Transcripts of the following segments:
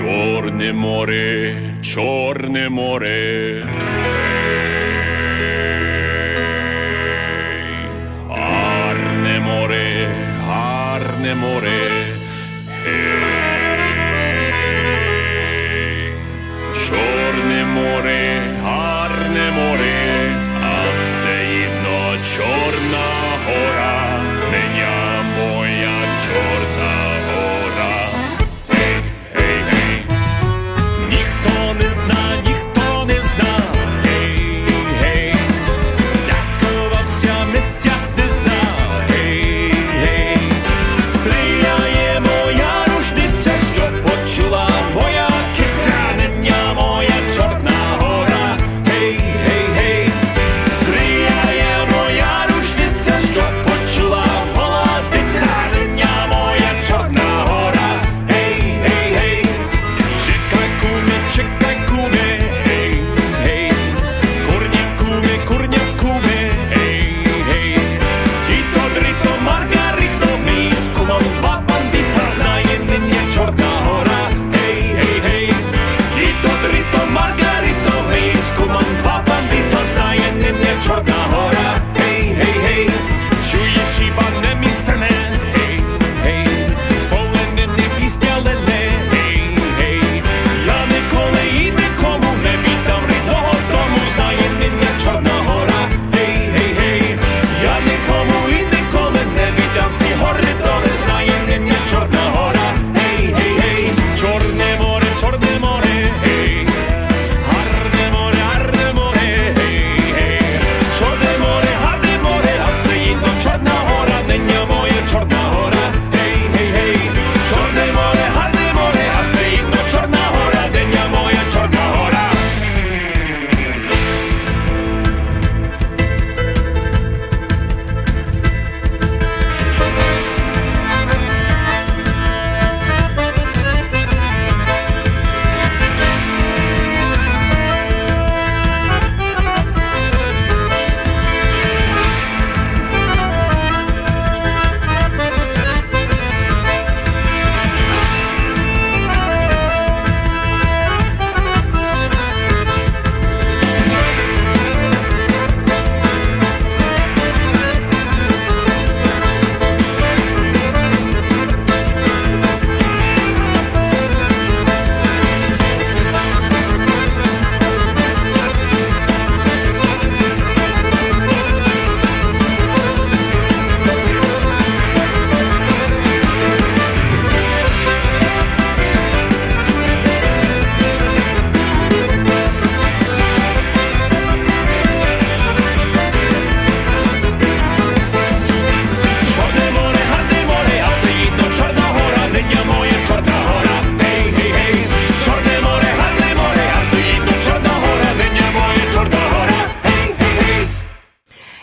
Чорне море, чорне море. Гарне море, гарне море. Чорне море, гарне море, а все одно Чорна гора, мене моя Чорна гора. Гей, гей, ніхто не зна, гей, гей, я сховався, місяць не зна, гей, гей, стріляє моя рушниця, що почула моя киця, неня моя Чорна гора, гей, гей, гей, стріляє моя рушниця, що почула молодиця, неня моя Чорна гора, гей, гей, гей, чекай куме, гей, гей, курня куме, гей, гей, Тіто, Дрито, Маргарито, ми з кумом два бандита, знає неня Чорна гора, гей, гей, гей, Тіто, Дрито, Маргарито, ми з кумом два бандита, знає неня Чорна гора, гей, гей, гей, чуєш, Іване, місене, гей, гей, сповнене пісня лене, гей, гей, я ніколи і нікому не віддам рідного дому, знає неня Чорна гора, гей, гей, гей, я нікому і ніколи не віддам ці гори доли, знає неня Чорна гора, гей, гей, гей, Чорне море, гей, гарне море, гей, гей, Чорне море, гарне море, а все одно Чорна гора, неня моя Чорна гора, гей, гей, гей, Чорне море, гарне море, а все одно Чорна гора, неня моя Чорна гора.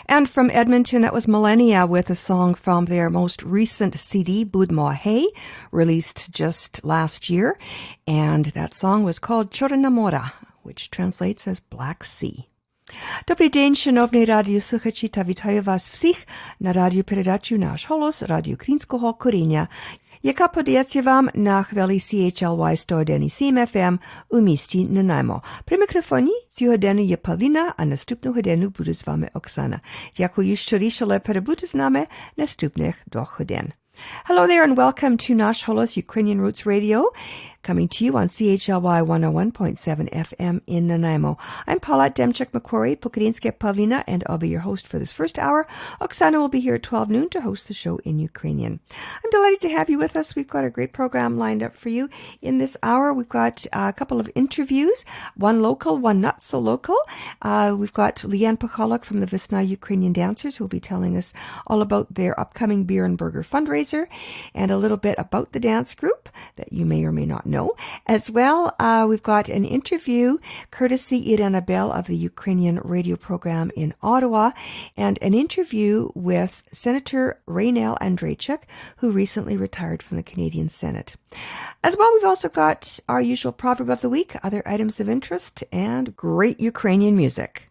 And from Edmonton, that was Millennia with a song from their most recent CD, Budma Hey, released just last year. And that song was called Чорна мора, which translates as Black Sea. Добрий день, шановні радіослухачі, та вітаю вас всіх на радіопередачу Nash Holos, радіо українського коріння, яка подається вам на хвилі CHLY 101.7 FM у місті Nanaimo. При мікрофоні цю годину є Павліна, а наступну годину буде з вами Оксана. Дякую, що рішили перебути з нами наступних 2 годин. Hello there and welcome to Nash Holos Ukrainian Roots Radio, coming to you on CHLY 101.7 FM in Nanaimo. I'm Paulette Demchuk-McQuarrie, Pukrinske Pavlina, and I'll be your host for this first hour. Oksana will be here at 12 noon to host the show in Ukrainian. I'm delighted to have you with us. We've got a great program lined up for you. In this hour, we've got a couple of interviews, one local, one not so local. We've got Leanne Pacholok from the Visna Ukrainian Dancers, who will be telling us all about their upcoming beer and burger fundraiser and a little bit about the dance group that you may or may not know. As well, we've got an interview courtesy Irena Bell of the Ukrainian radio program in Ottawa, and an interview with Senator Raynell Andreychuk, who recently retired from the Canadian Senate. As well, we've also got our usual proverb of the week, other items of interest, and great Ukrainian music.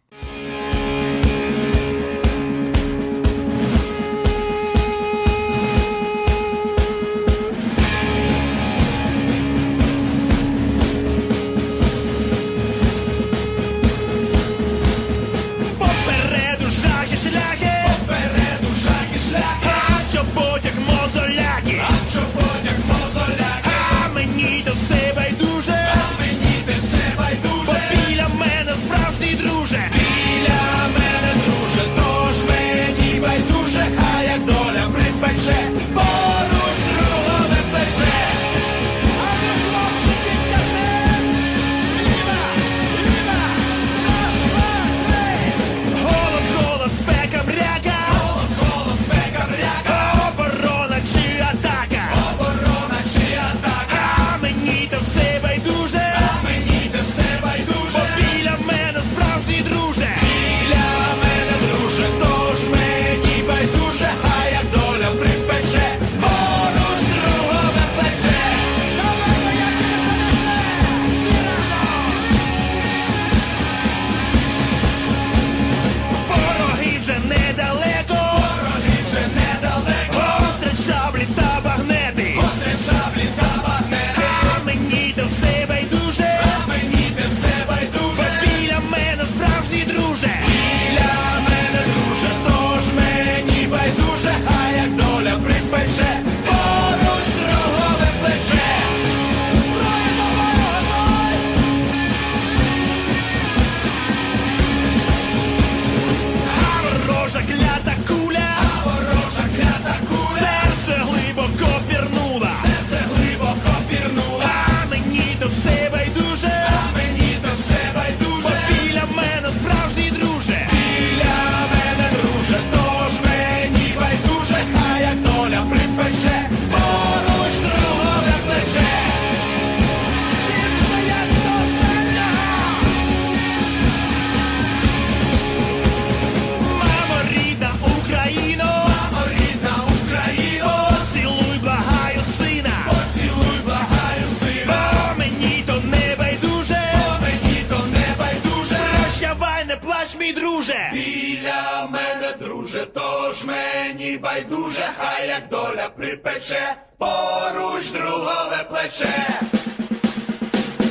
тож мені байдуже, хай як доля припече, поруч другове плече.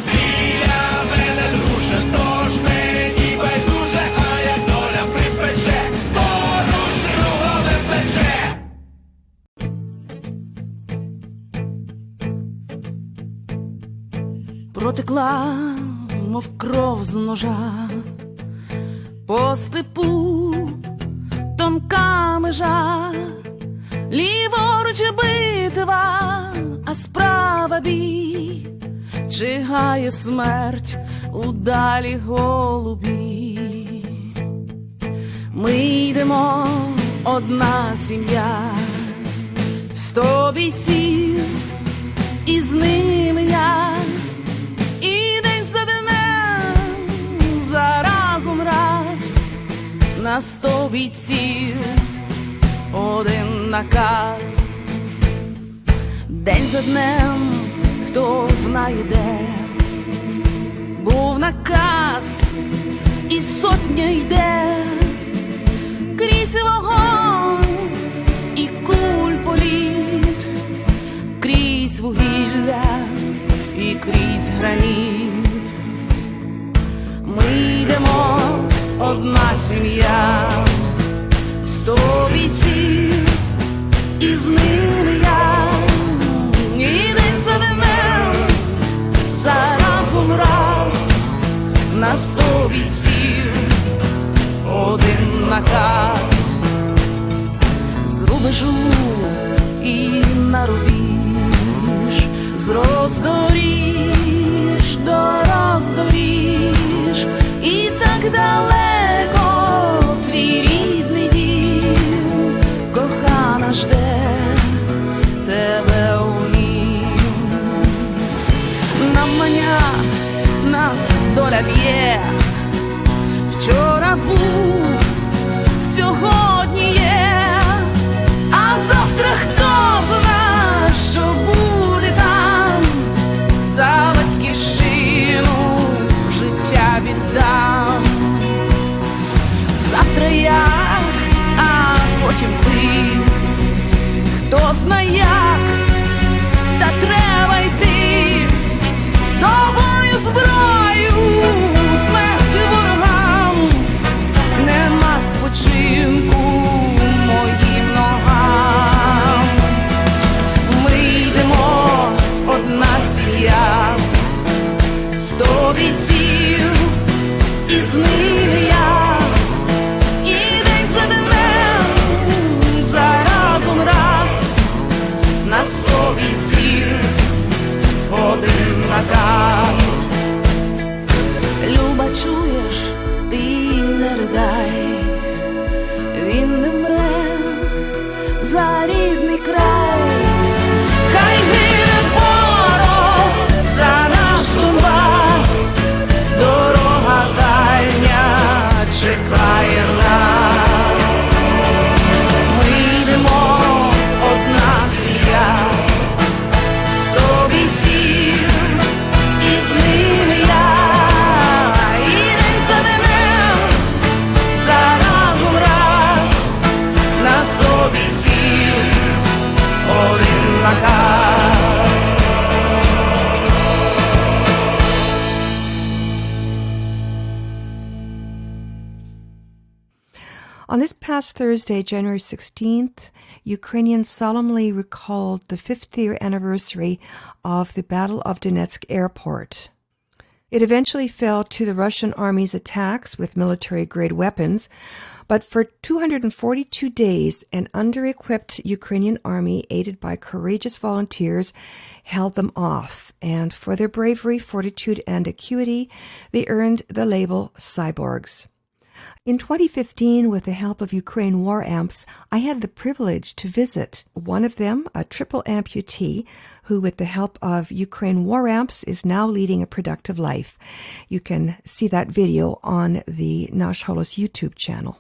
Біля мене друже, тож мені байдуже, хай як доля припече, поруч другове плече. Протекла, мов кров з ножа, по степу тонка межа, ліворуч битва, а справа бій, чигає смерть у далі голубі. Ми йдемо, одна сім'я, 100 бійців, і з ними я. І день за днем, заразом раз, на 100 бійців один наказ. День за днем, хто знає де, був наказ, і сотня йде крізь вогонь і куль політ, крізь вугілля і крізь граніт. Ми йдемо, одна сім'я, 100 бійців, і з ними я. І день за днем, заразом раз, на 100 бійців один наказ. З рубежу і на рубіж, з роздоріж до роздоріж, і так далеко твій рідний дім, кохана жде тебе у нім. Навмання нас доля б'є, вчора був, сьогодні є, а завтра хто зна, що буде там. За батьківщину життя віддам. Завтра я, а потім ти, хто зна як, та треба йти до бою зброю, смерть ворогам, нема спочинку моїм ногам. Ми йдемо, одна сім'я, 100 бійців, і з ними я. І день за днем, заразом раз, на 100 бійців один наказ. Люба, чуєш, ти не ридай, він не вмре за рідний край. Хай гине ворог за наш Донбас, дорога дальня чекає нас. Ми йдемо, одна сім'я, 100 бійців, і з ними я. І день за днем, заразом раз, на 100 бійців один наказ. On this past Thursday, January 16th, Ukrainians solemnly recalled the 50th anniversary of the Battle of Donetsk Airport. It eventually fell to the Russian army's attacks with military-grade weapons, but for 242 days, an under-equipped Ukrainian army, aided by courageous volunteers, held them off. And for their bravery, fortitude, and acuity, they earned the label cyborgs. In 2015, with the help of Ukraine War Amps, I had the privilege to visit one of them, a triple amputee, who with the help of Ukraine War Amps is now leading a productive life. You can see that video on the Nash Holos YouTube channel.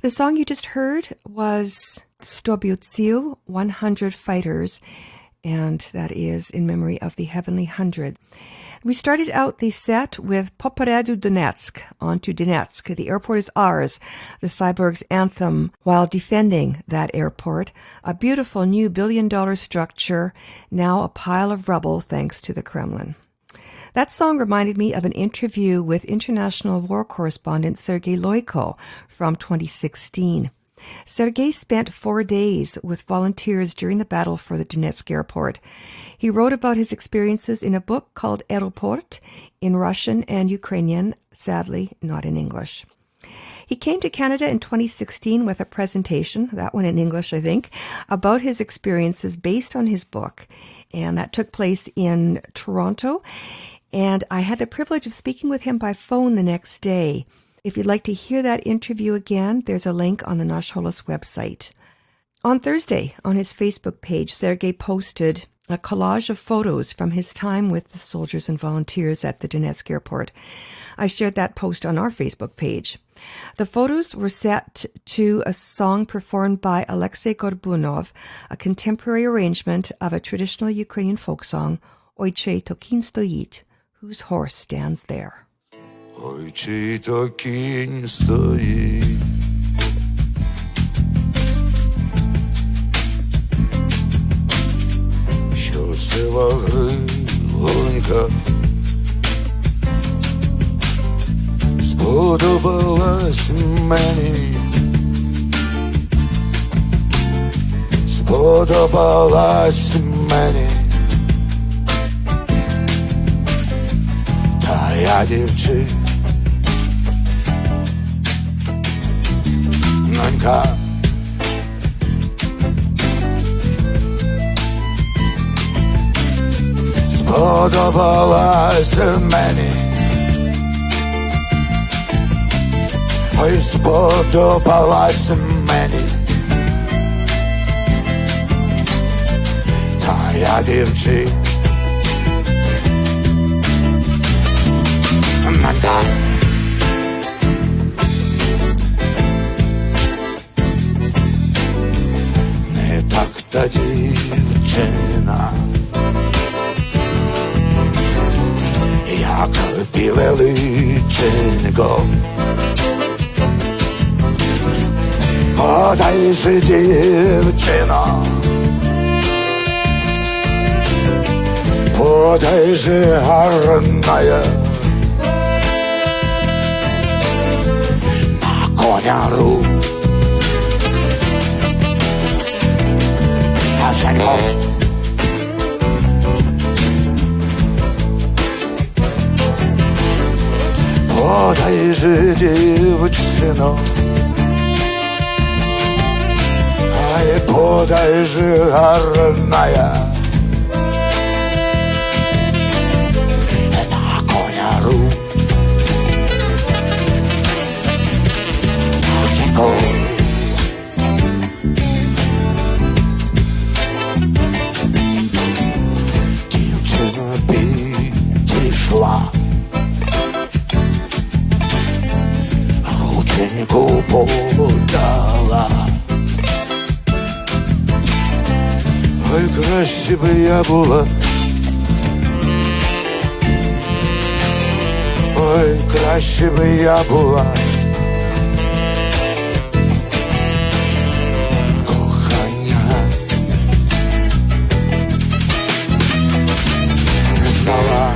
The song you just heard was 100 Bійців, 100 Fighters, and that is in memory of the Heavenly Hundred. We started out the set with Poporedu Donetsk, on to Donetsk. The airport is ours, the Cyborgs' anthem while defending that airport, a beautiful new billion-dollar structure, now a pile of rubble thanks to the Kremlin. That song reminded me of an interview with international war correspondent Sergei Loiko from 2016. Sergei spent 4 days with volunteers during the battle for the Donetsk airport. He wrote about his experiences in a book called Aeroport in Russian and Ukrainian, sadly not in English. He came to Canada in 2016 with a presentation, that one in English I think, about his experiences based on his book, and that took place in Toronto, and I had the privilege of speaking with him by phone the next day. If you'd like to hear that interview again, there's a link on the Nash Holos website. On Thursday, on his Facebook page, Sergei posted a collage of photos from his time with the soldiers and volunteers at the Donetsk airport. I shared that post on our Facebook page. The photos were set to a song performed by Alexei Gorbunov, a contemporary arrangement of a traditional Ukrainian folk song, Ojcze to kінь стоїть, whose horse stands there. Ой, чий то кінь стоїть, що сива гривонька сподобалась мені, сподобалась мені. Та я дівчинка, сподобалась мені, ой, сподобалась мені. Та я дівчинка, не так та дівчина, як біле личенько. Подай же, дівчино, подай же гарная, коняру, Женько. Подай же, дівчино, ай, подай же гарная, на коняру, Женько. Дівчина підійшла, рученьку подала. Ой, краще би я була, ой, краще би я була, кохання, не знала.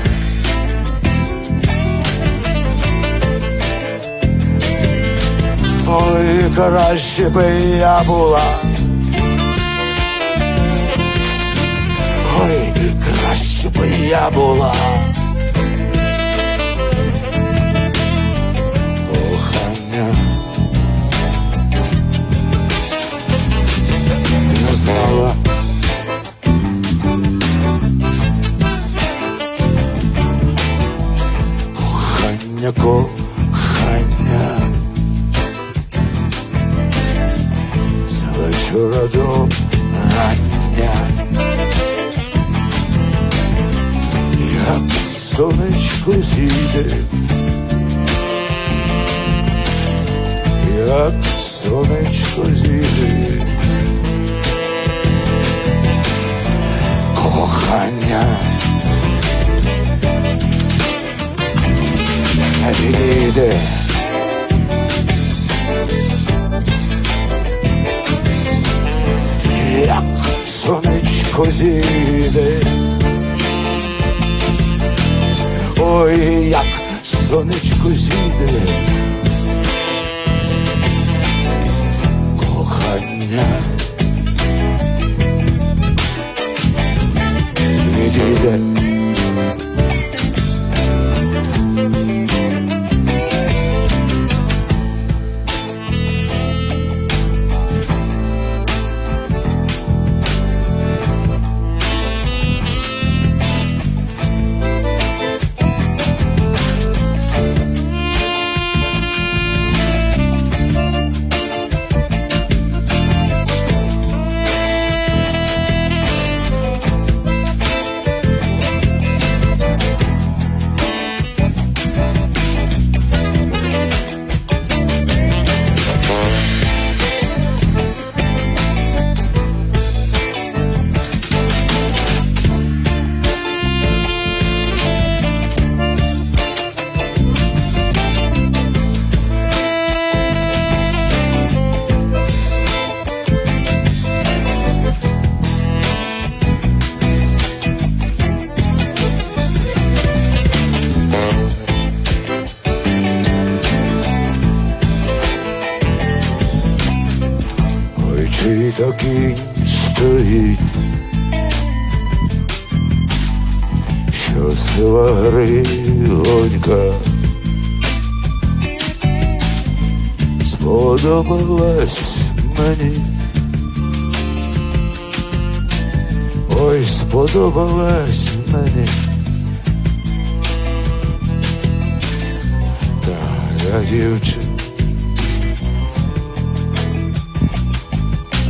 Ой, краще би я була, ой, краще би я була, кохання, не знала. Кохання, кохання, з вечора до рання, як сонечко зійде, як сонечко зійде, кохання. Відійде. Як сонечко зійде. Ой, як сонечко зійде. Кохання відійде. Чи так і стоїть, що сива григонька сподобалась мені, ой, сподобалась мені, та я дівчина.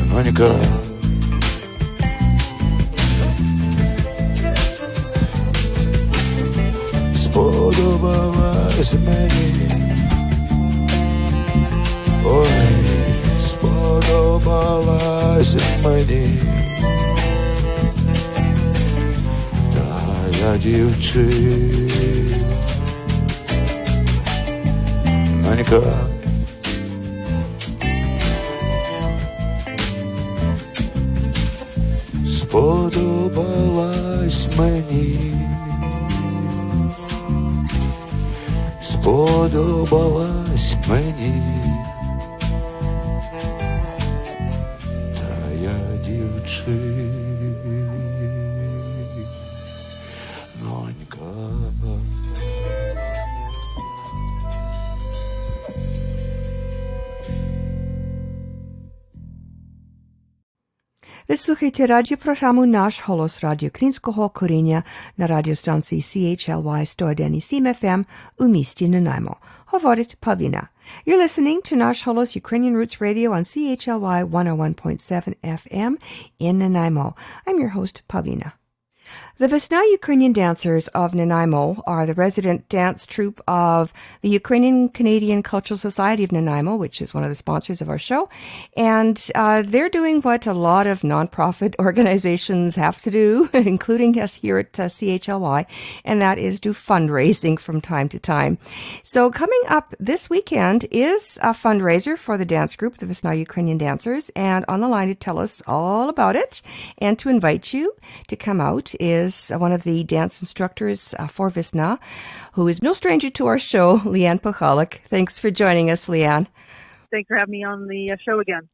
Нонька, сподобалась мені, ой, сподобалась мені, та я дівчина, нонька. Сподобалась мені, сподобалась мені, та я дівчинонька. Ви слухаєте радіопрограму «Наш Холос» радіо українського коріння на радіостанції CHLY 101.7 FM у місті Nanaimo. Говорить Павліна. You're listening to Nash Holos Ukrainian Roots Radio on CHLY 101.7 FM in Nanaimo. I'm your host, Pavlina. The Vesna Ukrainian Dancers of Nanaimo are the resident dance troupe of the Ukrainian-Canadian Cultural Society of Nanaimo, which is one of the sponsors of our show. And they're doing what a lot of nonprofit organizations have to do, including us here at CHLY, and that is do fundraising from time to time. So coming up this weekend is a fundraiser for the dance group, the Vesna Ukrainian Dancers, and on the line to tell us all about it and to invite you to come out is one of the dance instructors for Vesna, who is no stranger to our show, Leanne Puchalik. Thanks for joining us, Leanne. Thanks for having me on the show again.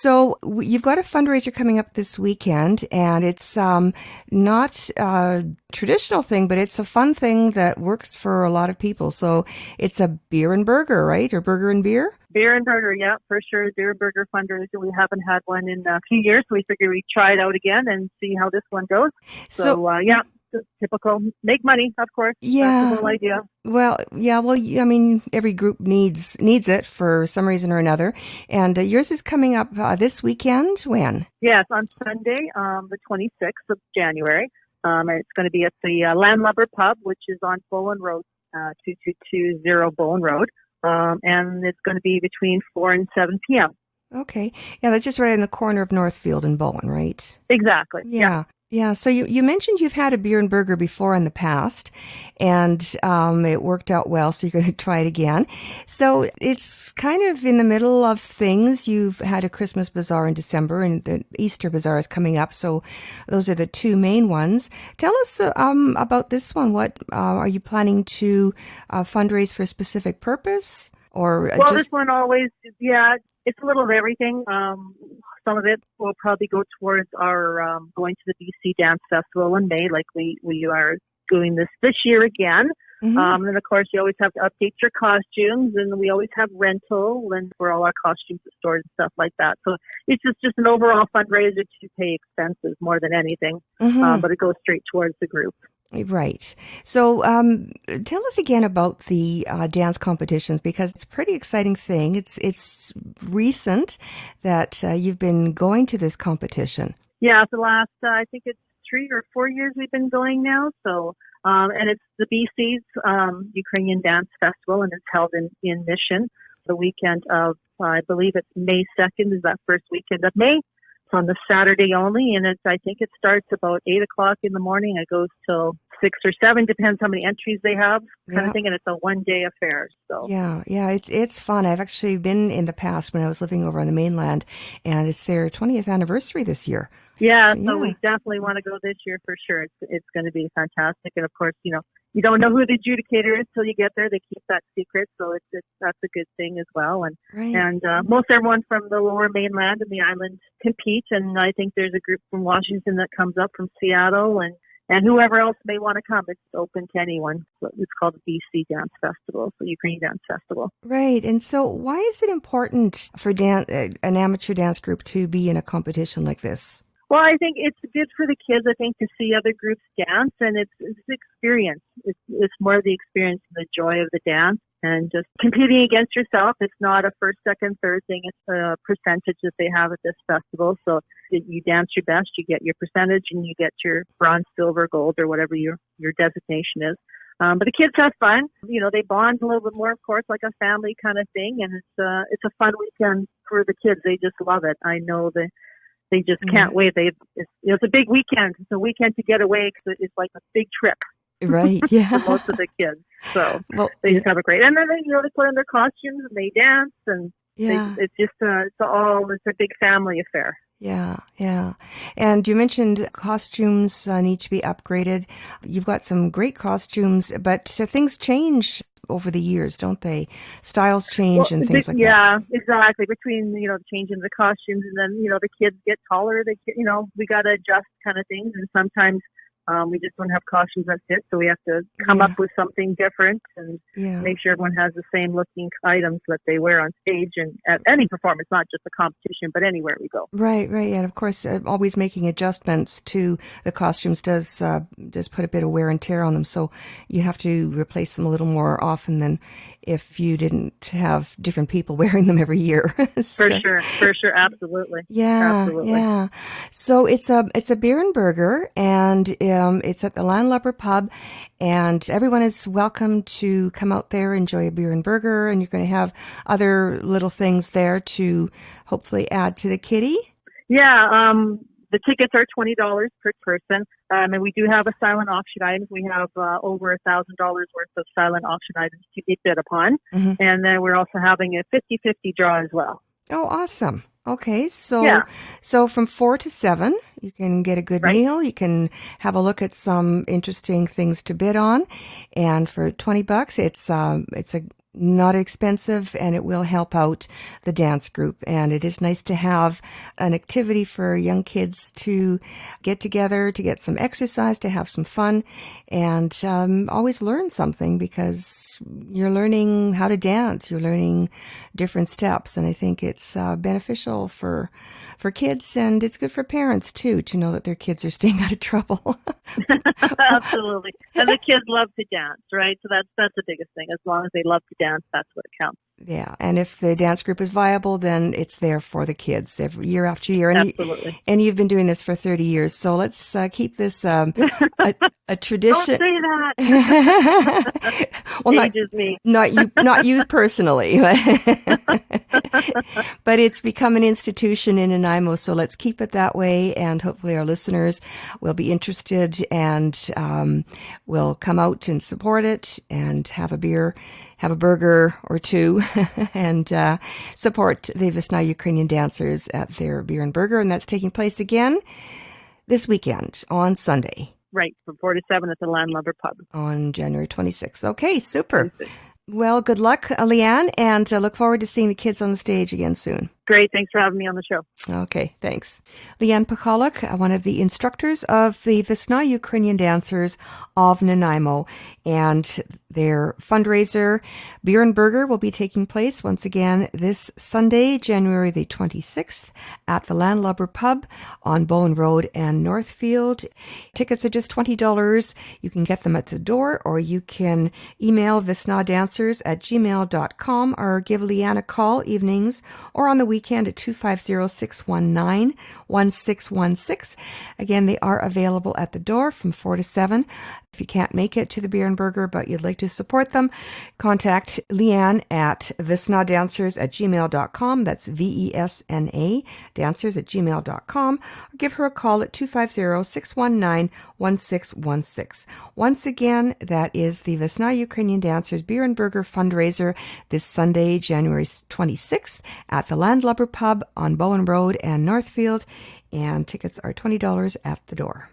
So you've got a fundraiser coming up this weekend, and it's not a traditional thing, but it's a fun thing that works for a lot of people. So it's a beer and burger, right? Or burger and beer? Beer and burger, yeah, for sure. Beer and burger fundraiser. We haven't had one in a few years, so we figured we'd try it out again and see how this one goes. So yeah. Typical. Make money, of course. Yeah. That's the whole idea. Well, yeah, well, I mean, every group needs it for some reason or another. And yours is coming up this weekend. When? Yes, on Sunday, the 26th of January. It's going to be at the Landlubber Pub, which is on Bowen Road, 2220 Bowen Road. And it's going to be between 4 and 7 p.m. Okay. Yeah, that's just right in the corner of Northfield and Bowen, right? Exactly. Yeah. Yeah, so you mentioned you've had a beer and burger before in the past, and it worked out well, so you're going to try it again. So it's kind of in the middle of things. You've had a Christmas bazaar in December, and the Easter bazaar is coming up, so those are the two main ones. Tell us about this one. What are you planning to fundraise for a specific purpose, or Well, just? this one always, yeah, it's a little of everything. Some of it will probably go towards our going to the BC Dance Festival in May, like we are doing this year again. Mhm. And of course, you always have to update your costumes, and we always have rental and for all our costumes at stores and stuff like that. So it's just an overall fundraiser to pay expenses more than anything, Mhm. but it goes straight towards the group. Right. So, tell us again about the dance competitions because it's a pretty exciting thing. It's recent that you've been going to this competition. Yeah, for the last, I think it's 3 or 4 years we've been going now. So, and it's the BC's Ukrainian Dance Festival, and it's held in Mission the weekend of, I believe it's May 2nd is that first weekend of May. It's on the Saturday only, and I think it starts about 8 o'clock in the morning. It goes till 6 or 7, depends how many entries they have, kind Yeah. of thing, and it's a one-day affair. So. Yeah, it's fun. I've actually been in the past when I was living over on the mainland, and it's their 20th anniversary this year. Yeah, so Yeah. we definitely want to go this year for sure. It's going to be fantastic, and of course, you don't know who the adjudicator is till you get there. They keep that secret, so that's a good thing as well. And Right. and most everyone from the Lower Mainland and the island competes, and I think there's a group from Washington that comes up from Seattle, and whoever else may want to come. It's open to anyone. So it's called the BC Dance Festival, so Ukrainian Dance Festival. Right. And so why is it important for an amateur dance group to be in a competition like this? Well, I think it's good for the kids, I think, to see other groups dance, and it's experience. It's more the experience and the joy of the dance, and just competing against yourself. It's not a first, second, third thing. It's a percentage that they have at this festival. So if you dance your best, you get your percentage, and you get your bronze, silver, gold, or whatever your designation is. But the kids have fun. They bond a little bit more, of course, like a family kind of thing, and it's a fun weekend for the kids. They just love it. I know that. They just can't wait. It's a big weekend. It's a weekend to get away because it's like a big trip Right. Yeah. for most of the kids. So Well, they just have a great. And then they put on their costumes and they dance, and yeah. it's just it's a big family affair. Yeah. And you mentioned costumes need to be upgraded. You've got some great costumes, but things change over the years, don't they? Styles change and things like that. Yeah, exactly. Between changing the costumes and then the kids get taller. We got to adjust kind of things, and sometimes we just don't have costumes that fit, so we have to come up with something different and make sure everyone has the same looking items that they wear on stage and at any performance, not just a competition, but anywhere we go. Right. And of course, always making adjustments to the costumes does put a bit of wear and tear on them, so you have to replace them a little more often than if you didn't have different people wearing them every year. For sure, absolutely. Yeah, absolutely. yeah. So it's a beer and burger, and it's at the Landlubber Pub, and everyone is welcome to come out there, enjoy a beer and burger, and you're going to have other little things there to hopefully add to the kitty. Yeah, the tickets are $20 per person, and we do have a silent auction items. We have over $1,000 worth of silent auction items to be bid upon, and then we're also having a 50-50 draw as well. Oh, awesome. Okay, so from 4 to 7, you can get a good meal. You can have a look at some interesting things to bid on, and for $20, it's a not expensive, and it will help out the dance group. And it is nice to have an activity for young kids to get together, to get some exercise, to have some fun, and always learn something, because you're learning how to dance, you're learning different steps, and I think it's beneficial for kids, and it's good for parents too, to know that their kids are staying out of trouble. Absolutely. And the kids love to dance, right? So that's the biggest thing. As long as they love to dance, that's what counts. Yeah, and if the dance group is viable, then it's there for the kids every year after year. And Absolutely. And you've been doing this for 30 years, so let's keep this a tradition. Don't say that. Well, Ages me. not you personally, but it's become an institution in Nanaimo. So let's keep it that way, and hopefully our listeners will be interested and will come out and support it and have a beer, have a burger or two, and support the Vesna Ukrainian dancers at their beer and burger. And that's taking place again this weekend on Sunday. Right, from 4 to 7 at the Landlubber Pub. On January 26th. Okay, super. Well, good luck, Leanne, and look forward to seeing the kids on the stage again soon. Great. Thanks for having me on the show. Okay, thanks. Leanne Pacholak, one of the instructors of the Vesna Ukrainian Dancers of Nanaimo, and their fundraiser, Beer and Burger, will be taking place once again this Sunday, January the 26th, at the Landlubber Pub on Bowen Road and Northfield. Tickets are just $20. You can get them at the door, or you can email vesnadancers@gmail.com or give Leanne a call evenings or on the weekend at 250-619-1616. Again, they are available at the door from 4 to 7. If you can't make it to the Beer and Burger, but you'd like to support them, contact Leanne at vesnadancers@gmail.com. That's VESNA, dancers@gmail.com. Or give her a call at 250-619-1616. Once again, that is the Vesna Ukrainian Dancers Beer and Burger fundraiser this Sunday, January 26th at the Landlubber Pub on Bowen Road and Northfield. And tickets are $20 at the door.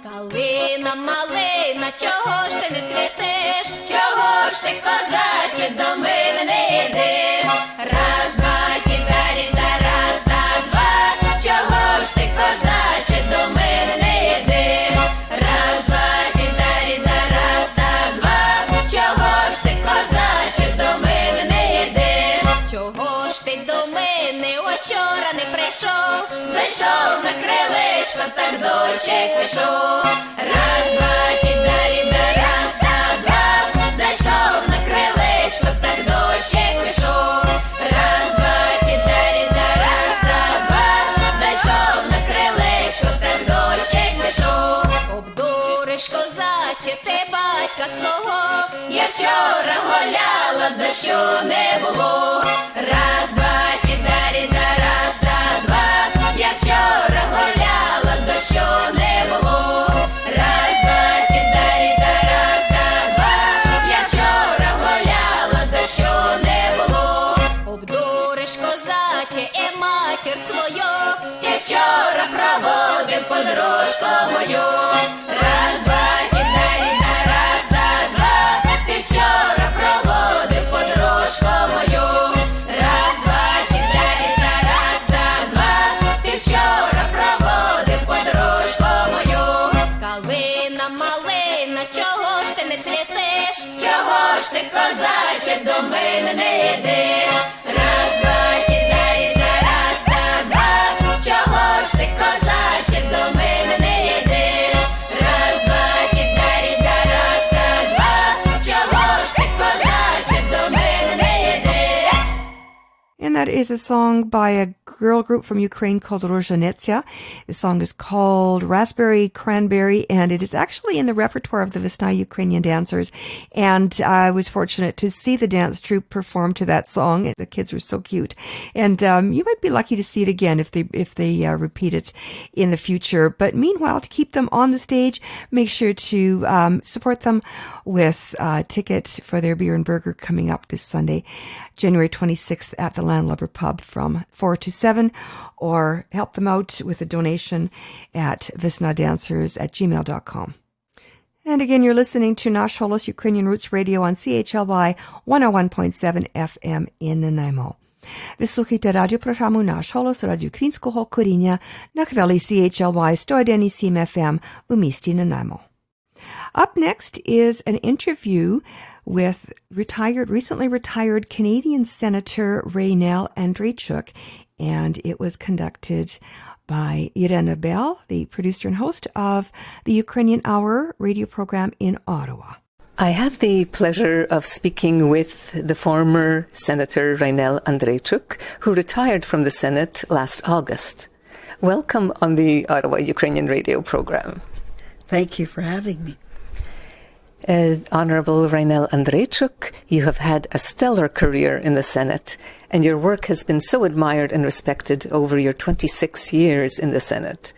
Калина, малина, чого ж ти не цвітеш? Чого ж ти, козаче, до мене не йдеш? Раз, два, тітарі-та, раз, та, два. Чого ж ти, козаче, до мене не йдеш? Раз, два, тітарі-та, раз, та, два. Чого ж ти, козаче, до мене не йдеш? Чого ж ти до мене вчора не прийшов? Зайшов на крилечко, так дощик пішов. Раз, два, тітарі-та, раз, та, два. Зайшов на крилечко, так дощик пішов. Раз, два, тітарі-та, раз, та, два. Зайшов на крилечко, так дощик пішов. Обдуриш, козаче, ти батька свого. Я вчора гуляла, дощу не було. Раз, два, тітарі-та, раз, та, два. Я вчора гуляла, дощу не було. Раз, два, тітарі-та, раз, та, два. Я вчора гуляла, дощу не було. Обдуриш, козаче, і матір свою. Я вчора проводив подружку мою. Раз, два, тітарі-та, раз, та, два. Ти вчора проводив подружку мою. Раз, два, тітарі-та, раз, та, два. Ти вчора проводив подружку мою. Калина, малина, чого ж ти не цвітеш? Чого ж ти, козаче, до мене не йдеш? Раз, два, тітарі-та, раз, та, два. Чого ж ти, козаче, до мене не йдеш? Раз, два, тітарі-та, раз, та, два. Чого ж ти, козаче, до мене не йдеш? And that is a song by a girl group from Ukraine called Rozhanetsia. The song is called Raspberry Cranberry, and it is actually in the repertoire of the Vesna Ukrainian Dancers. And I was fortunate to see the dance troupe perform to that song. The kids were so cute. And you might be lucky to see it again if they repeat it in the future. But meanwhile, to keep them on the stage, make sure to support them with a ticket for their beer and burger coming up this Sunday, January 26th at the Landlubber Pub from 4 to 7, or help them out with a donation at vesnadancers@gmail.com. And again, you're listening to Nash Holos Ukrainian Roots Radio on CHLY 101.7 FM in Nanaimo. Ви слухаєте радіопрограму «Наш голос» радіоукраїнського коріння на хвилі CHLY 101.7 FM у місті Nanaimo. Up next is an interview with recently retired Canadian Senator Raynell Andreychuk, and it was conducted by Irena Bell, the producer and host of the Ukrainian Hour radio program in Ottawa. I have the pleasure of speaking with the former Senator Rainel Andreychuk, who retired from the Senate last August. Welcome on the Ottawa Ukrainian radio program. Thank you for having me. Honorable Rainel Andreychuk, you have had a stellar career in the Senate, and your work has been so admired and respected over your 26 years in the Senate.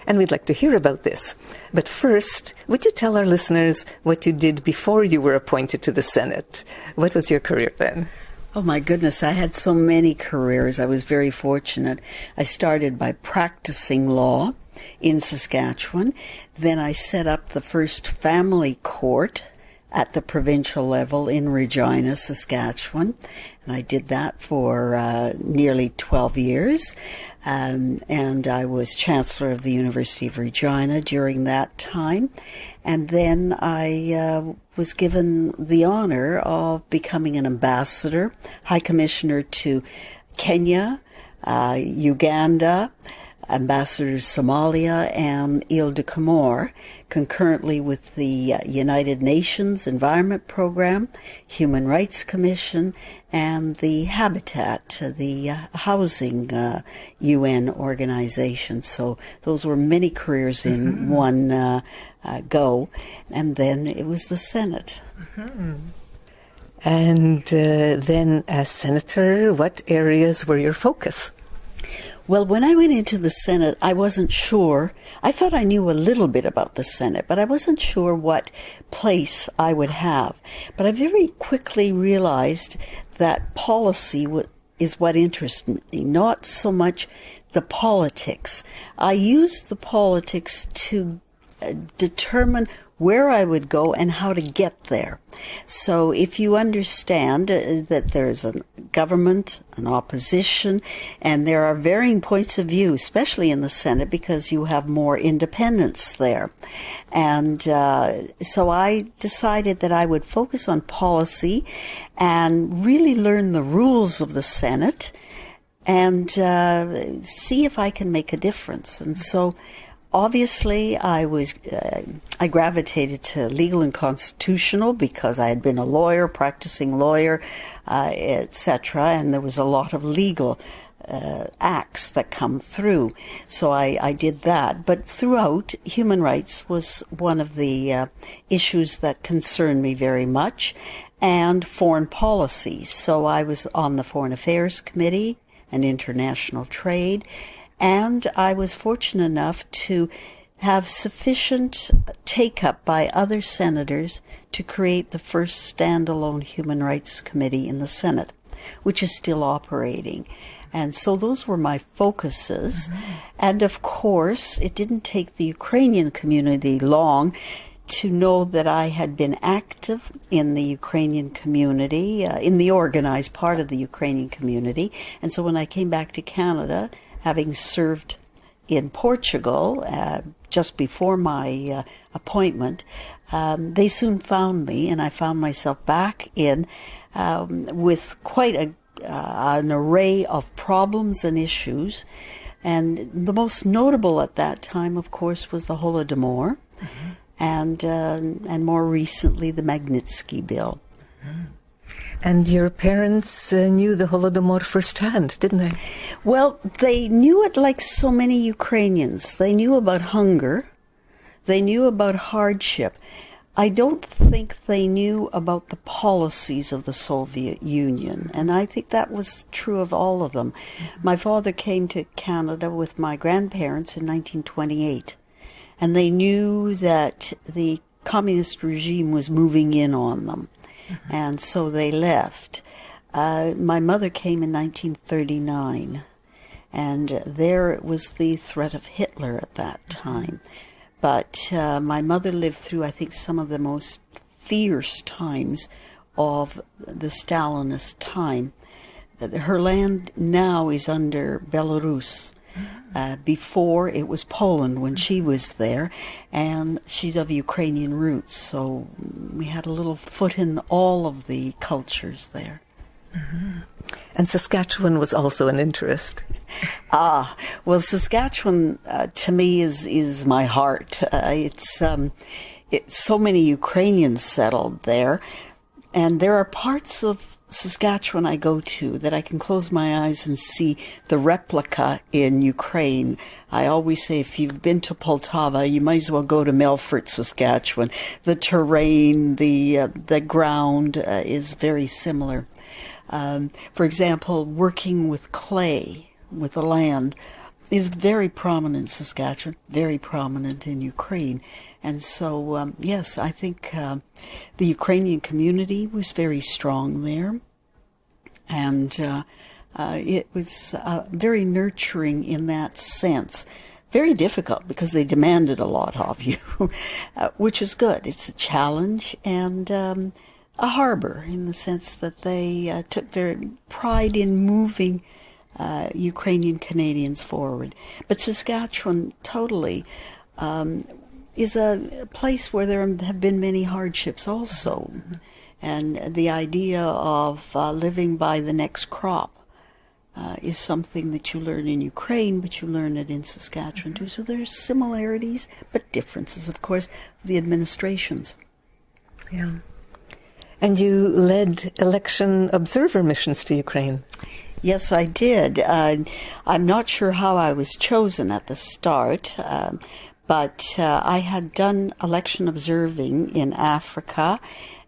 And we'd like to hear about this. But first, would you tell our listeners what you did before you were appointed to the Senate? What was your career then? Oh my goodness, I had so many careers. I was very fortunate. I started by practicing law in Saskatchewan. Then I set up the first family court at the provincial level in Regina, Saskatchewan. And I did that for nearly 12 years. And I was Chancellor of the University of Regina during that time. And then I was given the honor of becoming an ambassador, High Commissioner to Kenya, Uganda, Ambassador to Somalia, and Ile de Comore, concurrently with the United Nations Environment Program, Human Rights Commission, and the Habitat, the housing UN organization. So those were many careers in one go. And then it was the Senate. And then as Senator, what areas were your focus? Well, when I went into the Senate, I wasn't sure. I thought I knew a little bit about the Senate, but I wasn't sure what place I would have. But I very quickly realized that policy is what interests me, not so much the politics. I used the politics to determine where I would go and how to get there. So if you understand that there's a government, an opposition, and there are varying points of view, especially in the Senate, because you have more independence there. And so I decided that I would focus on policy and really learn the rules of the Senate and see if I can make a difference. And so obviously, I gravitated to legal and constitutional because I had been a lawyer, practicing lawyer, etc., and there was a lot of legal acts that come through. So I did that. But throughout, human rights was one of the issues that concerned me very much, and foreign policy. So I was on the Foreign Affairs Committee and International Trade, and I was fortunate enough to have sufficient take-up by other senators to create the first standalone Human Rights Committee in the Senate, which is still operating. And so those were my focuses. And of course, it didn't take the Ukrainian community long to know that I had been active in the Ukrainian community, in the organized part of the Ukrainian community. And so when I came back to Canada, having served in Portugal just before my appointment, they soon found me, and I found myself back in with quite an array of problems and issues. And the most notable at that time, of course, was the Holodomor, and more recently the Magnitsky Bill. And your parents knew the Holodomor firsthand, didn't they? Well, they knew it like so many Ukrainians. They knew about hunger. They knew about hardship. I don't think they knew about the policies of the Soviet Union, and I think that was true of all of them. My father came to Canada with my grandparents in 1928, and they knew that the communist regime was moving in on them. And so they left. My mother came in 1939, and there was the threat of Hitler at that time. But my mother lived through, I think, some of the most fierce times of the Stalinist time. Her land now is under Belarus. Before it was Poland when she was there, and she's of Ukrainian roots, so we had a little foot in all of the cultures there. And Saskatchewan was also an interest. Well, Saskatchewan to me is my heart. It's so many Ukrainians settled there, and there are parts of Saskatchewan I go to that I can close my eyes and see the replica in Ukraine. I always say if you've been to Poltava, you might as well go to Melfort, Saskatchewan. The terrain, the ground is very similar. For example, working with clay, with the land, is very prominent in Saskatchewan, very prominent in Ukraine. And so, yes, I think the Ukrainian community was very strong there. And it was very nurturing in that sense. Very difficult because they demanded a lot of you, which is good. It's a challenge and a harbor in the sense that they took very pride in moving Ukrainian Canadians forward. But Saskatchewan totally is a place where there have been many hardships also. And the idea of living by the next crop is something that you learn in Ukraine, but you learn it in Saskatchewan too. So there's similarities, but differences, of course, the administrations. Yeah. And you led election observer missions to Ukraine. Yes, I did. I'm not sure how I was chosen at the start, but I had done election observing in Africa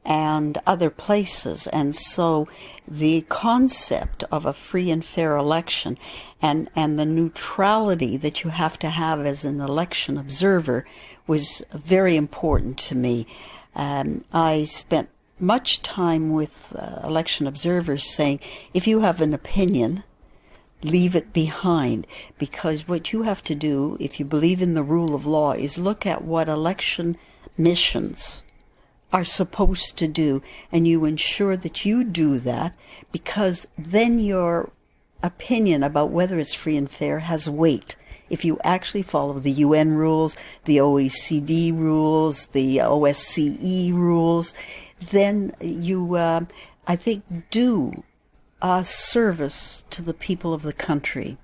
and other places. And so the concept of a free and fair election and the neutrality that you have to have as an election observer was very important to me. I spent much time with election observers saying, if you have an opinion, leave it behind, because what you have to do, if you believe in the rule of law, is look at what election missions are supposed to do, and you ensure that you do that, because then your opinion about whether it's free and fair has weight. If you actually follow the UN rules, the OECD rules, the OSCE rules, then you, I think, do a service to the people of the country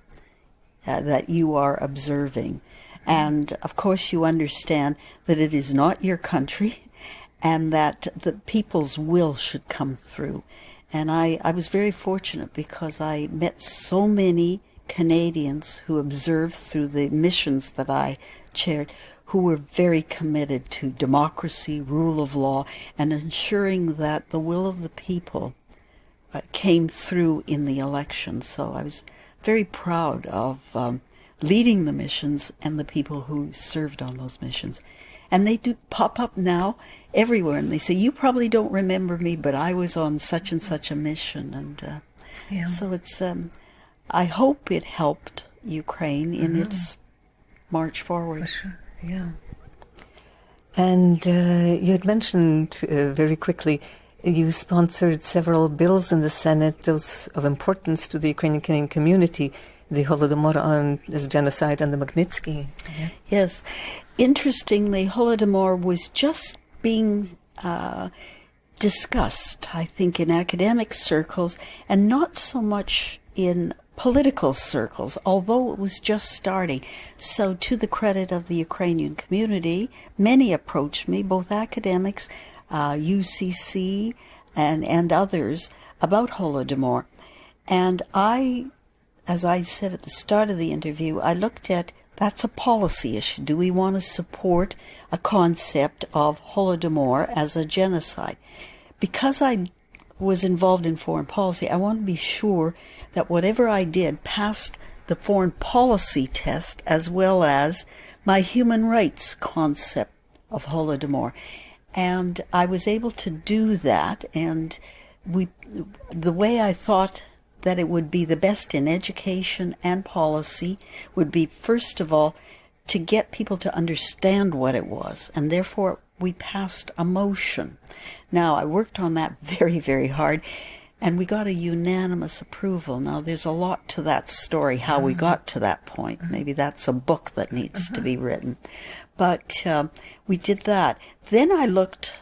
that you are observing. And, of course, you understand that it is not your country and that the people's will should come through. And I was very fortunate because I met so many Canadians who observed through the missions that I chaired, who were very committed to democracy, rule of law, and ensuring that the will of the people came through in the election. So I was very proud of leading the missions and the people who served on those missions. And they do pop up now everywhere, and they say, you probably don't remember me, but I was on such and such a mission. And so it's, I hope it helped Ukraine in its march forward. For sure. Yeah. And you had mentioned very quickly, you sponsored several bills in the Senate, those of importance to the Ukrainian Canadian community, the Holodomor on this genocide and the Magnitsky. Yeah. Yes. Interestingly, Holodomor was just being discussed, I think, in academic circles and not so much in political circles, although it was just starting. So to the credit of the Ukrainian community, many approached me, both academics, UCC, and others, about Holodomor. And I, as I said at the start of the interview, I looked at, that's a policy issue. Do we want to support a concept of Holodomor as a genocide? Because I was involved in foreign policy, I want to be sure that whatever I did passed the foreign policy test as well as my human rights concept of Holodomor. And I was able to do that, and the way I thought that it would be the best in education and policy would be, first of all, to get people to understand what it was, and therefore we passed a motion. Now, I worked on that very, very hard, and we got a unanimous approval. Now, there's a lot to that story, how we got to that point. Maybe that's a book that needs to be written. But we did that. Then I looked,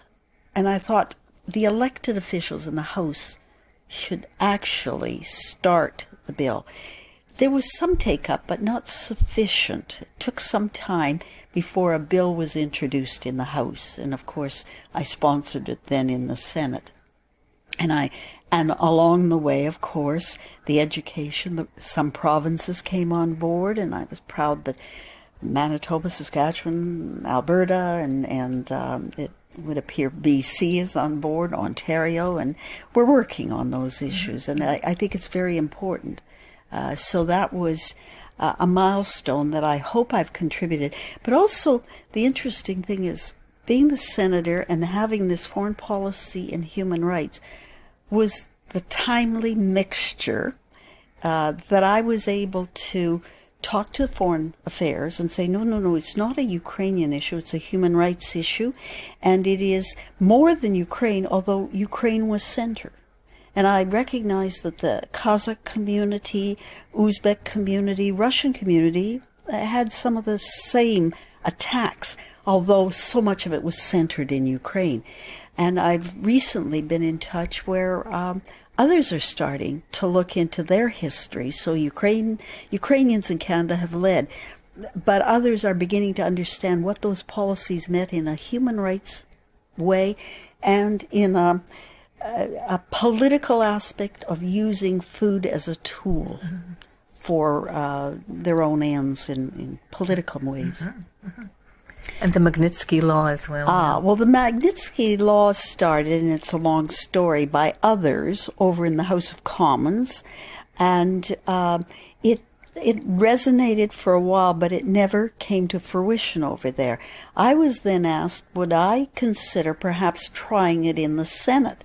and I thought the elected officials in the House should actually start the bill. there was some take-up, but not sufficient. It took some time before a bill was introduced in the House, and of course I sponsored it then in the Senate. And along the way, of course, the education, some provinces came on board, and I was proud that Manitoba, Saskatchewan, Alberta, and it would appear BC is on board, Ontario, and we're working on those issues, and I think it's very important. So that was a milestone that I hope I've contributed. But also, the interesting thing is, being the senator and having this foreign policy and human rights was the timely mixture that I was able to talk to Foreign Affairs and say, no, it's not a Ukrainian issue, it's a human rights issue, and it is more than Ukraine, although Ukraine was center. And I recognize that the Kazakh community, Uzbek community, Russian community had some of the same attacks, although so much of it was centered in Ukraine. And I've recently been in touch where others are starting to look into their history. So Ukrainians in Canada have led, but others are beginning to understand what those policies meant in a human rights way and in a political aspect of using food as a tool for their own ends in political ways. And the Magnitsky Law as well. Well, the Magnitsky Law started, and it's a long story, by others over in the House of Commons, and it resonated for a while, but it never came to fruition over there. I was then asked, would I consider perhaps trying it in the Senate?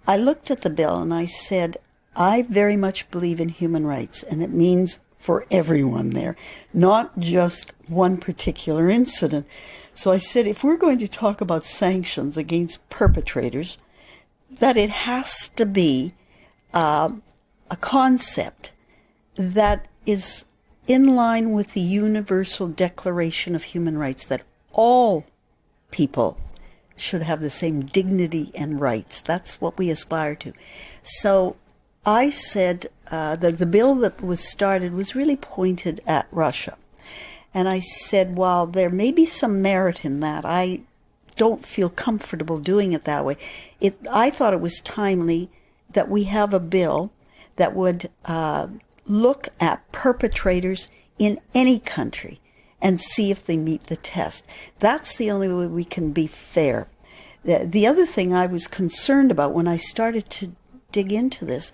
I looked at the bill and I said, I very much believe in human rights, and it means for everyone there, not just one particular incident. So I said, if we're going to talk about sanctions against perpetrators, that it has to be a concept that is in line with the Universal Declaration of Human Rights, that all people should have the same dignity and rights. That's what we aspire to. So I said that the bill that was started was really pointed at Russia. And I said, while there may be some merit in that, I don't feel comfortable doing it that way. I thought it was timely that we have a bill that would look at perpetrators in any country and see if they meet the test. That's the only way we can be fair. The other thing I was concerned about when I started to dig into this,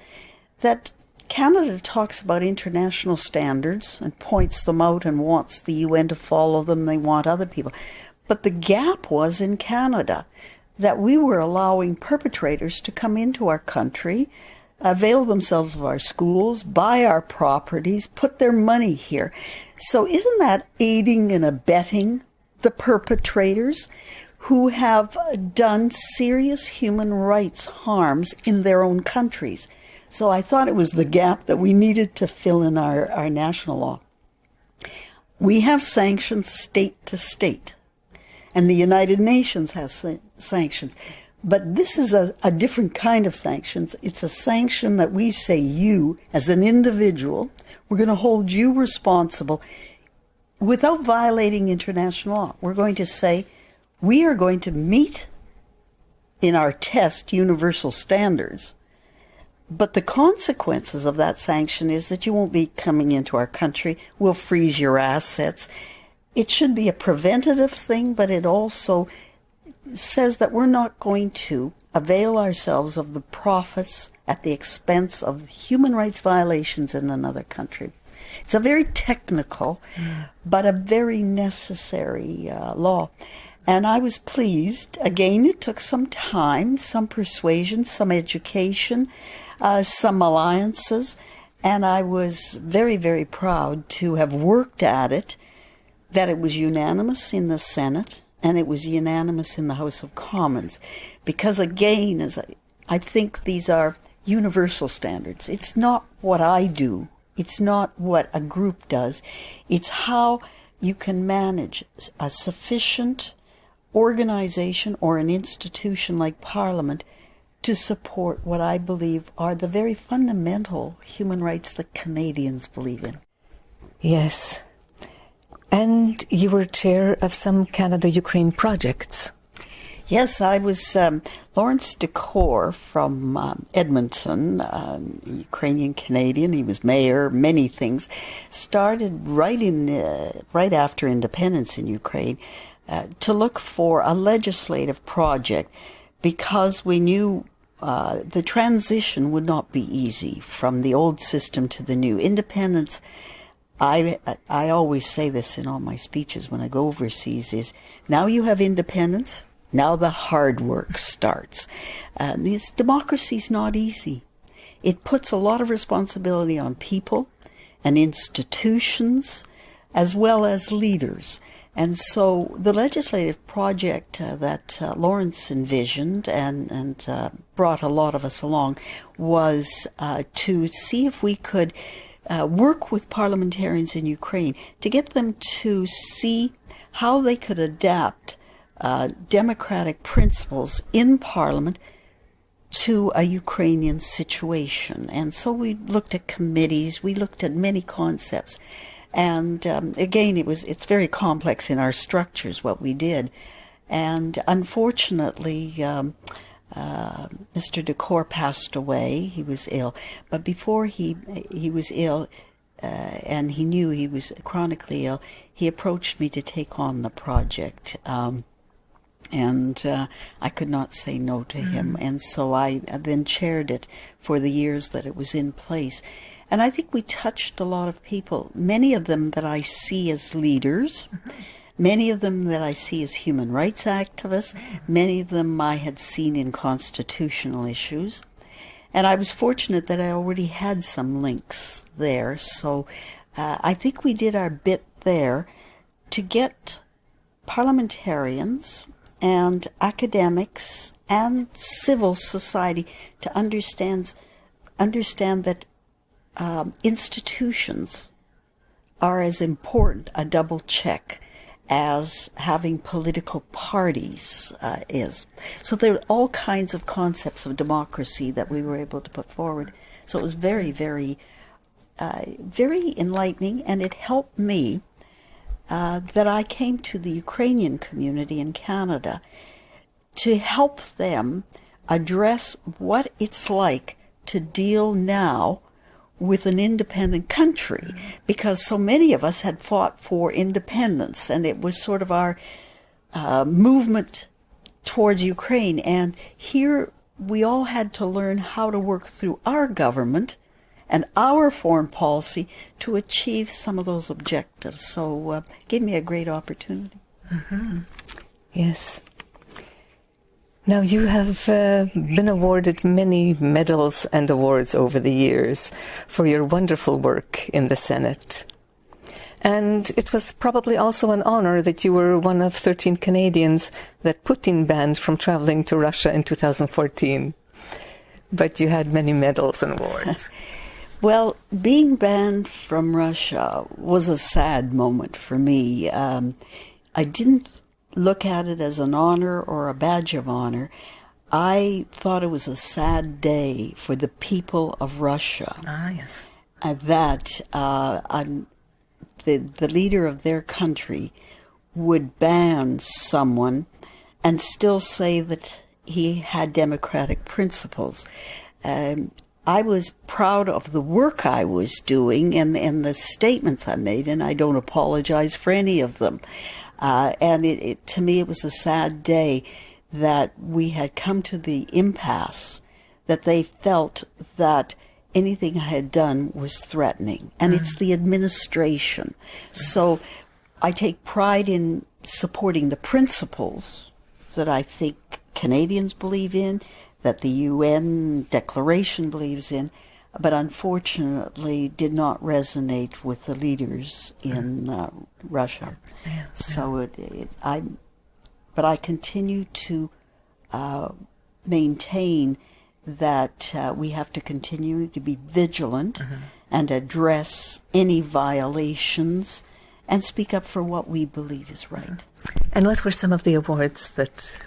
that Canada talks about international standards and points them out and wants the UN to follow them. They want other people. But the gap was in Canada that we were allowing perpetrators to come into our country, avail themselves of our schools, buy our properties, put their money here. So isn't that aiding and abetting the perpetrators who have done serious human rights harms in their own countries? So I thought it was the gap that we needed to fill in our national law. We have sanctions state to state, and the United Nations has sanctions. But this is a different kind of sanctions. It's a sanction that we say, you, as an individual, we're going to hold you responsible without violating international law. We're going to say, we are going to meet in our test universal standards, but the consequences of that sanction is that you won't be coming into our country. We'll freeze your assets. It should be a preventative thing, but it also says that we're not going to avail ourselves of the profits at the expense of human rights violations in another country. It's a very technical, but a very necessary law. And I was pleased. Again, it took some time, some persuasion, some education, some alliances, and I was very, very proud to have worked at it, that it was unanimous in the Senate and it was unanimous in the House of Commons. Because again, I think these are universal standards. It's not what I do. It's not what a group does. It's how you can manage a sufficient organization or an institution like Parliament to support what I believe are the very fundamental human rights that Canadians believe in. Yes. And you were chair of some Canada-Ukraine projects. Yes, I was Lawrence Decor from Edmonton, Ukrainian Canadian. He was mayor, many things. Started right after independence in Ukraine to look for a legislative project because we knew the transition would not be easy from the old system to the new. Independence, I always say this in all my speeches when I go overseas, is now you have independence. Now the hard work starts. This democracy is not easy. It puts a lot of responsibility on people and institutions as well as leaders. And so the legislative project that Lawrence envisioned and brought a lot of us along was to see if we could work with parliamentarians in Ukraine to get them to see how they could adapt democratic principles in Parliament to a Ukrainian situation. And so we looked at committees, we looked at many concepts. And again, it's very complex in our structures, what we did. And unfortunately, Mr. Decor passed away. He was ill. But before he was ill, and he knew he was chronically ill, he approached me to take on the project. And I could not say no to him. And so I then chaired it for the years that it was in place. And I think we touched a lot of people, many of them that I see as leaders, many of them that I see as human rights activists, many of them I had seen in constitutional issues. And I was fortunate that I already had some links there. So I think we did our bit there to get parliamentarians and academics and civil society to understand that institutions are as important a double check as having political parties is. So there are all kinds of concepts of democracy that we were able to put forward. So it was very, very, very enlightening, and it helped me that I came to the Ukrainian community in Canada to help them address what it's like to deal now with an independent country, because so many of us had fought for independence, and it was sort of our movement towards Ukraine. And here we all had to learn how to work through our government and our foreign policy to achieve some of those objectives. So it gave me a great opportunity. Mm-hmm. Yes. Now, you have been awarded many medals and awards over the years for your wonderful work in the Senate. And it was probably also an honor that you were one of 13 Canadians that Putin banned from traveling to Russia in 2014. But you had many medals and awards. Well, being banned from Russia was a sad moment for me. I didn't look at it as an honor or a badge of honor. I thought it was a sad day for the people of Russia. Ah, yes. That the leader of their country would ban someone and still say that he had democratic principles. I was proud of the work I was doing and the statements I made, and I don't apologize for any of them. And to me, it was a sad day that we had come to the impasse that they felt that anything I had done was threatening. And it's the administration. So I take pride in supporting the principles that I think Canadians believe in, that the UN Declaration believes in, but unfortunately did not resonate with the leaders in Russia. Yeah, so but I continue to maintain that we have to continue to be vigilant and address any violations and speak up for what we believe is right. And what were some of the awards that...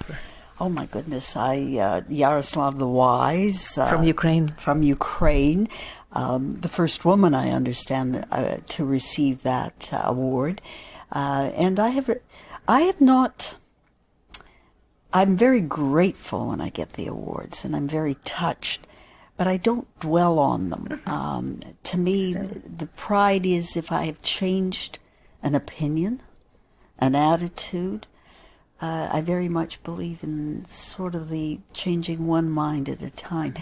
Oh my goodness! Yaroslav the Wise From Ukraine. From Ukraine, the first woman I understand to receive that award, and I have not. I'm very grateful when I get the awards, and I'm very touched, but I don't dwell on them. To me, the pride is if I have changed an opinion, an attitude. I very much believe in sort of the changing one mind at a time.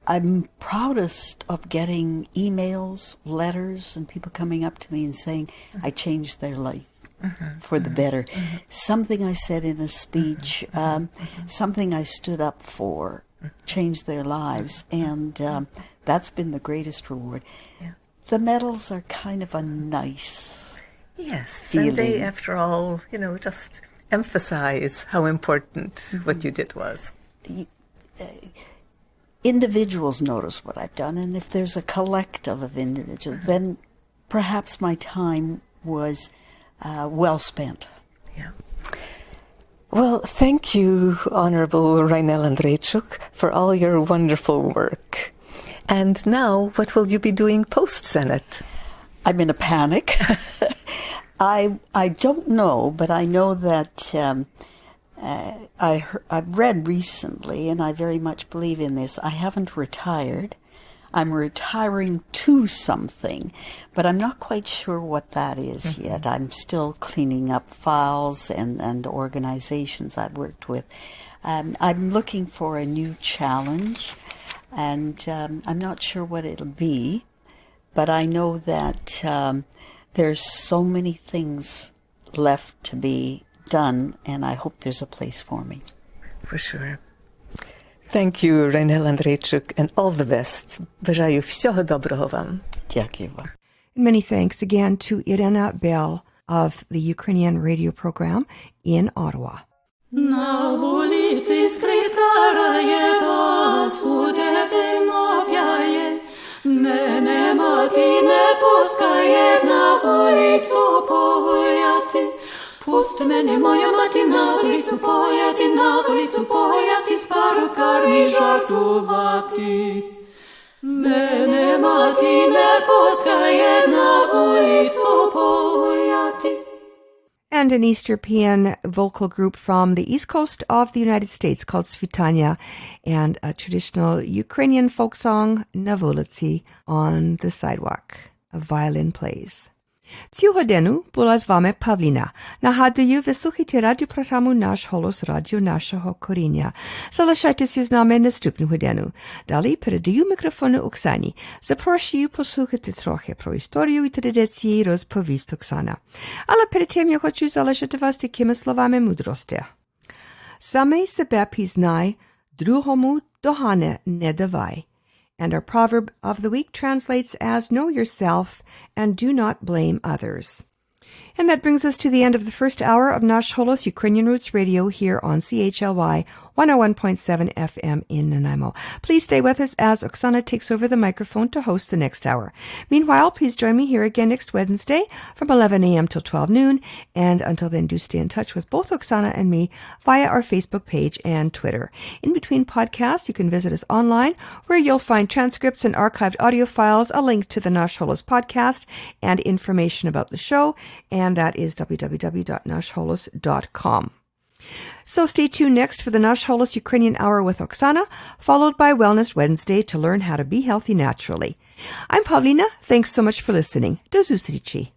I'm proudest of getting emails, letters, and people coming up to me and saying, I changed their life for the better. Something I said in a speech, something I stood up for, changed their lives, and that's been the greatest reward. Yeah. The medals are kind of a nice feeling. And they, after all, just emphasize how important what you did was. Individuals notice what I've done, and if there's a collective of individuals, then perhaps my time was well spent. Yeah. Well, thank you, Honorable Rainel Andrejchuk, for all your wonderful work. And now, what will you be doing post-Senate? I'm in a panic. I don't know, but I know that I've read recently, and I very much believe in this. I haven't retired. I'm retiring to something, but I'm not quite sure what that is yet. I'm still cleaning up files and organizations I've worked with. I'm looking for a new challenge, and I'm not sure what it'll be, but I know that there's so many things left to be done, and I hope there's a place for me. For sure. Thank you, Rainel Andrejchuk, and all the best. Бажаю всього доброго вам. Дякую вам. Many thanks again to Irena Bell of the Ukrainian radio program in Ottawa. На вулиці скрикарає, посуде вимовляє, мене мати не пускає на вулицю погуляти. Пусти мене, моя мати, на вулицю погуляти, з парубками жартувати. Мене мати не пускає на вулицю погуляти. And an East European vocal group from the east coast of the United States called Svitania, and a traditional Ukrainian folk song, Na вулиці, on the sidewalk. A violin plays. Цю годину була з вами Павліна. Нагадую, ви слухаєте радіопрограму «Наш голос» радіо нашого коріння. Залишайтеся з нами наступну годину. Далі передаю мікрофону Оксані. Запрошую послухати трохи про історію і традиції, розповість Оксана. Але перед тим я хочу залишити вас такими словами мудрості. Самий себе пізнай, другому догани не давай. And our proverb of the week translates as, know yourself and do not blame others. And that brings us to the end of the first hour of Nash Holos Ukrainian Roots Radio here on CHLY 101.7 FM in Nanaimo. Please stay with us as Oksana takes over the microphone to host the next hour. Meanwhile, please join me here again next Wednesday from 11 a.m. till 12 noon. And until then, do stay in touch with both Oksana and me via our Facebook page and Twitter. In between podcasts, you can visit us online where you'll find transcripts and archived audio files, a link to the Nash Holos podcast, and information about the show. And that is www.nashholos.com. So stay tuned next for the Nash Holos Ukrainian Hour with Oksana, followed by Wellness Wednesday to learn how to be healthy naturally. I'm Pavlina. Thanks so much for listening. Do zустрічі.